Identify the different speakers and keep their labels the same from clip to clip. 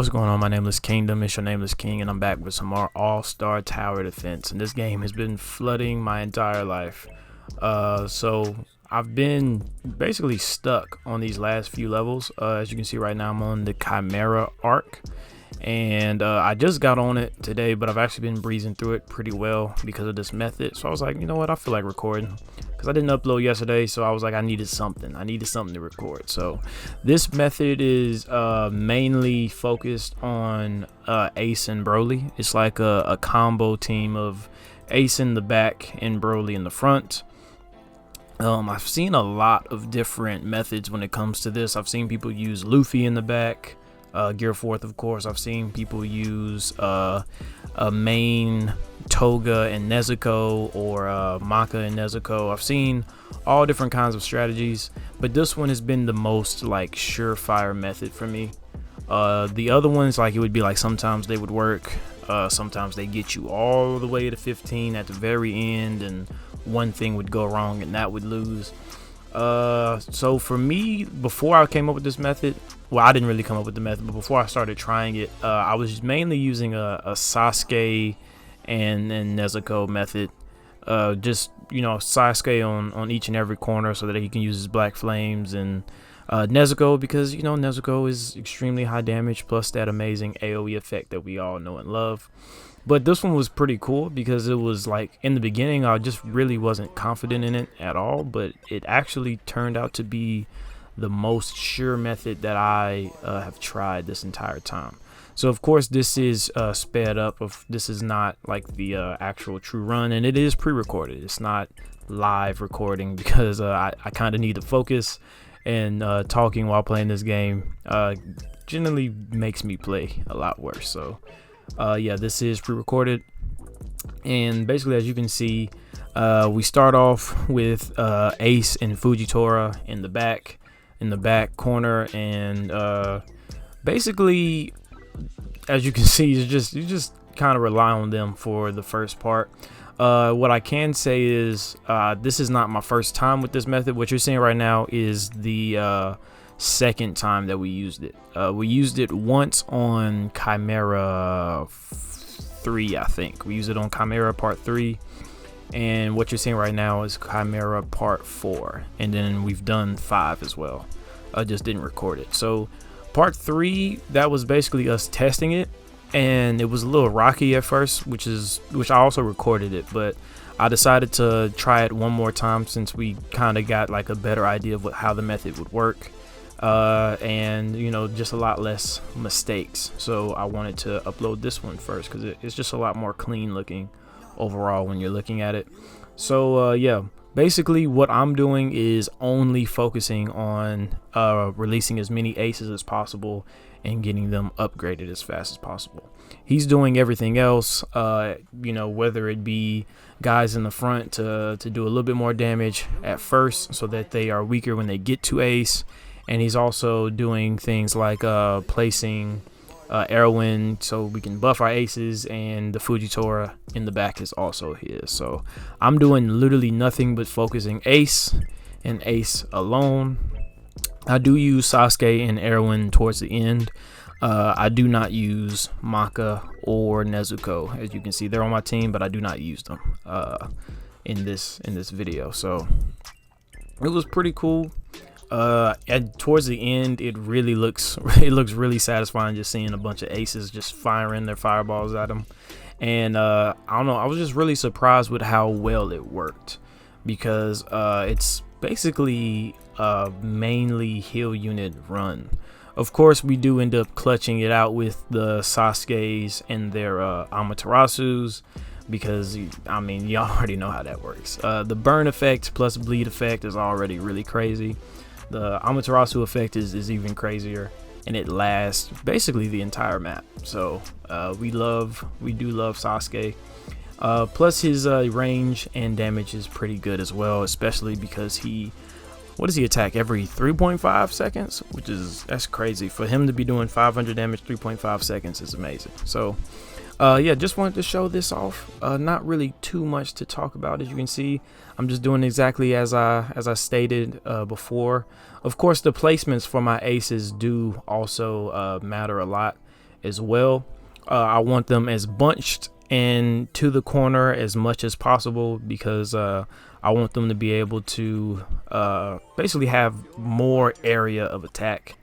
Speaker 1: What's going on? My nameless kingdom. It's your nameless king, and I'm back with some more all-star tower defense. And this game has been flooding my entire life. So I've been basically stuck on these last few levels. As you can see right now, I'm on the Chimera arc, and I just got on it today, but I've actually been breezing through it pretty well because of this method. So I was like, you know what? I feel like recording because I didn't upload yesterday, so I was like, I needed something to record. So this method is mainly focused on Ace and Broly. It's like a combo team of Ace in the back and Broly in the front. I've seen a lot of different methods when it comes to this. I've seen people use Luffy in the back, Gear 4th, of course. I've seen people use a main Toga and Nezuko, or Maka and Nezuko. I've seen all different kinds of strategies, but this one has been the most like surefire method for me. The other ones, like, it would be like sometimes they would work, sometimes they get you all the way to 15 at the very end, and one thing would go wrong and that would lose. So for me, before I came up with this method, well, I didn't really come up with the method, but before I started trying it, I was mainly using a Sasuke and Nezuko method. Just, you know, Sasuke on each and every corner so that he can use his black flames, and Nezuko because, you know, Nezuko is extremely high damage plus that amazing AoE effect that we all know and love. But this one was pretty cool because it was like, in the beginning, I just really wasn't confident in it at all, but it actually turned out to be the most sure method that I have tried this entire time. So of course this is sped up. This is not like the actual true run, and it is pre-recorded. It's not live recording because I kind of need to focus, and talking while playing this game generally makes me play a lot worse. So yeah, this is pre-recorded, and basically, as you can see, we start off with Ace and Fujitora in the back corner, and basically, as you can see, you just kind of rely on them for the first part. What I can say is this is not my first time with this method. What you're seeing right now is the second time that we used it. We used it once on Chimera 3, I think. We used it on Chimera Part 3, and what you're seeing right now is Chimera Part 4, and then we've done 5 as well. I just didn't record it. So Part 3, that was basically us testing it, and it was a little rocky at first, which I also recorded it, but I decided to try it one more time since we kind of got like a better idea of how the method would work. And, you know, just a lot less mistakes. So I wanted to upload this one first because it's just a lot more clean looking overall when you're looking at it. So yeah, basically what I'm doing is only focusing on releasing as many aces as possible and getting them upgraded as fast as possible. He's doing everything else, you know, whether it be guys in the front to do a little bit more damage at first so that they are weaker when they get to ace. And he's also doing things like placing Erwin so we can buff our aces, and the Fujitora in the back is also his. So I'm doing literally nothing but focusing ace and ace alone. I do use Sasuke and Erwin towards the end. I do not use Maka or Nezuko. As you can see, they're on my team, but I do not use them in this video. So it was pretty cool. And towards the end, it looks really satisfying just seeing a bunch of aces just firing their fireballs at them. And I don't know, I was just really surprised with how well it worked, because it's basically mainly heal unit run. Of course, we do end up clutching it out with the Sasukes and their Amaterasus, because, I mean, you already know how that works. The burn effect plus bleed effect is already really crazy. The Amaterasu effect is even crazier, and it lasts basically the entire map. So we do love Sasuke. Plus his range and damage is pretty good as well, especially because what does he attack every 3.5 seconds, that's crazy. For him to be doing 500 damage 3.5 seconds is amazing. So yeah, just wanted to show this off. Not really too much to talk about. As you can see, I'm just doing exactly as I stated before. Of course, the placements for my aces do also matter a lot. as well. I want them as bunched and to the corner as much as possible because I want them to be able to basically have more area of attack.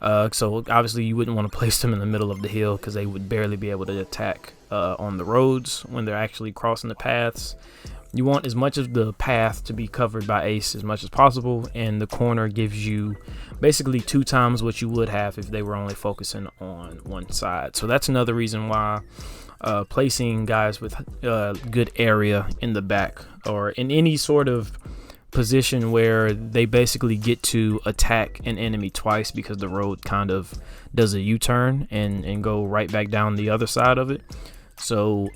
Speaker 1: So obviously you wouldn't want to place them in the middle of the hill because they would barely be able to attack on the roads when they're actually crossing the paths. You want as much of the path to be covered by Ace as much as possible, and the corner gives you basically 2 times what you would have if they were only focusing on one side. So that's another reason why placing guys with good area in the back or in any sort of position where they basically get to attack an enemy twice, because the road kind of does a U-turn and go right back down the other side of it. So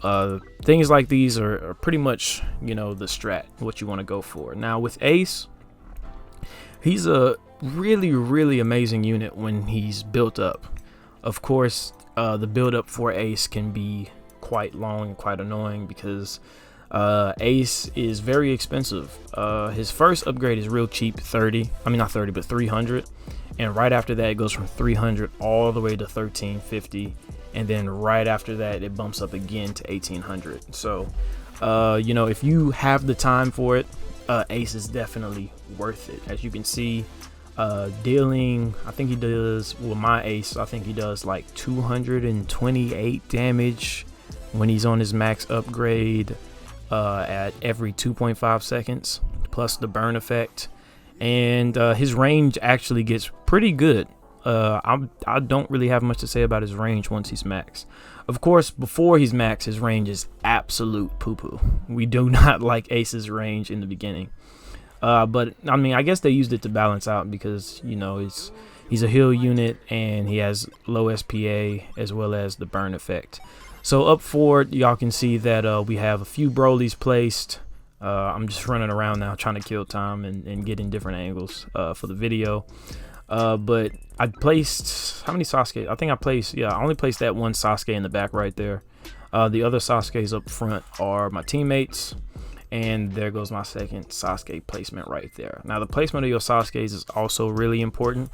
Speaker 1: things like these are pretty much, you know, the strat, what you want to go for. Now with Ace, he's a really amazing unit when he's built up. Of course, the build up for Ace can be quite long and quite annoying because Ace is very expensive. His first upgrade is real cheap, 300, and right after that it goes from 300 all the way to 1350, and then right after that it bumps up again to 1800. So you know, if you have the time for it, Ace is definitely worth it. As you can see, dealing, I think he does, well, my Ace, I think he does like 228 damage when he's on his max upgrade at every 2.5 seconds, plus the burn effect, and his range actually gets pretty good. I don't really have much to say about his range once he's max. Of course, before he's max, his range is absolute poo-poo. We do not like Ace's range in the beginning. But I mean, I guess they used it to balance out because, you know, he's a heal unit and he has low SPA as well as the burn effect. So up forward, y'all can see that we have a few Brolys placed. I'm just running around now trying to kill time and get in different angles for the video. But I placed, how many Sasuke? I think I placed, yeah, I only placed that one Sasuke in the back right there. The other Sasuke's up front are my teammates. And there goes my second Sasuke placement right there. Now the placement of your Sasuke's is also really important.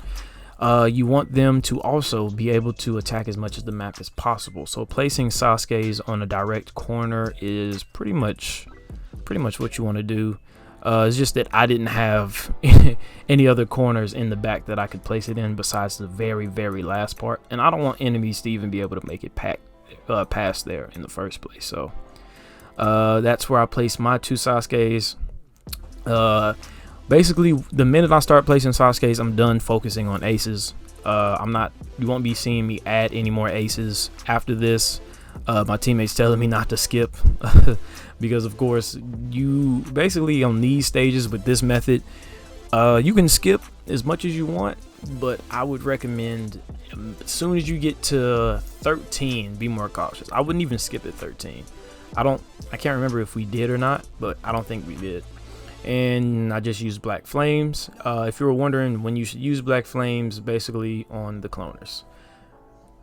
Speaker 1: You want them to also be able to attack as much of the map as possible. So placing Sasuke's on a direct corner is pretty much what you want to do. It's just that I didn't have any other corners in the back that I could place it in besides the very last part, and I don't want enemies to even be able to make it past there in the first place. So that's where I place my 2 Sasuke's. Basically, the minute I start placing Sasuke's, I'm done focusing on Aces. You won't be seeing me add any more Aces after this. My teammates telling me not to skip because of course you basically on these stages with this method, you can skip as much as you want, but I would recommend as soon as you get to 13, be more cautious. I wouldn't even skip at 13. I can't remember if we did or not, but I don't think we did. And I just used Black Flames. If you were wondering when you should use Black Flames, basically on the cloners.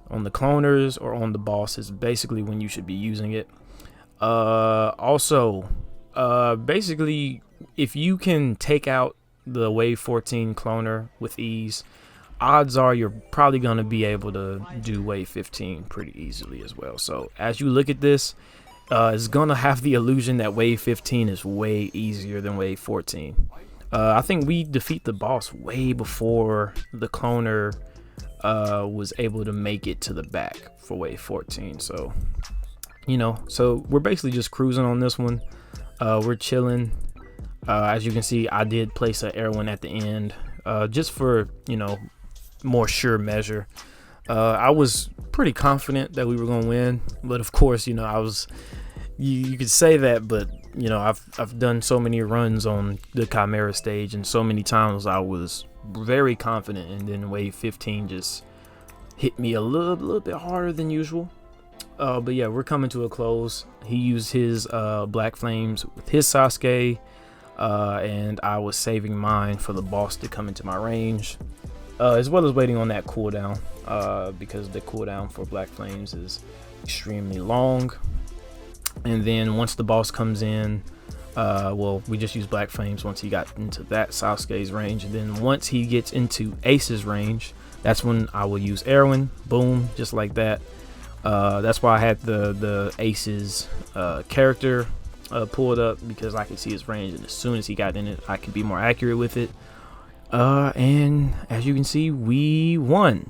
Speaker 1: On the cloners or on the boss is basically when you should be using it. Also, basically, if you can take out the wave 14 cloner with ease, odds are you're probably going to be able to do wave 15 pretty easily as well. So as you look at this, it's going to have the illusion that wave 15 is way easier than wave 14. I think we defeat the boss way before the cloner was able to make it to the back for wave 14. So, you know, so we're basically just cruising on this one. We're chilling. As you can see, I did place an Erwin at the end, just for, you know, more sure measure. I was pretty confident that we were going to win, but of course, you know, you could say that, but you know, I've done so many runs on the Chimera stage, and so many times I was very confident, and then wave 15 just hit me a little bit harder than usual. But yeah, we're coming to a close. He used his Black Flames with his Sasuke, and I was saving mine for the boss to come into my range, as well as waiting on that cooldown, because the cooldown for Black Flames is extremely long. And then once the boss comes in, well, we just use Black Flames once he got into that Sasuke's range, and then once he gets into Ace's range, that's when I will use Erwin. Boom, just like that. That's why I had the Ace's character pulled up, because I could see his range, and as soon as he got in it, I could be more accurate with it. And as you can see, we won.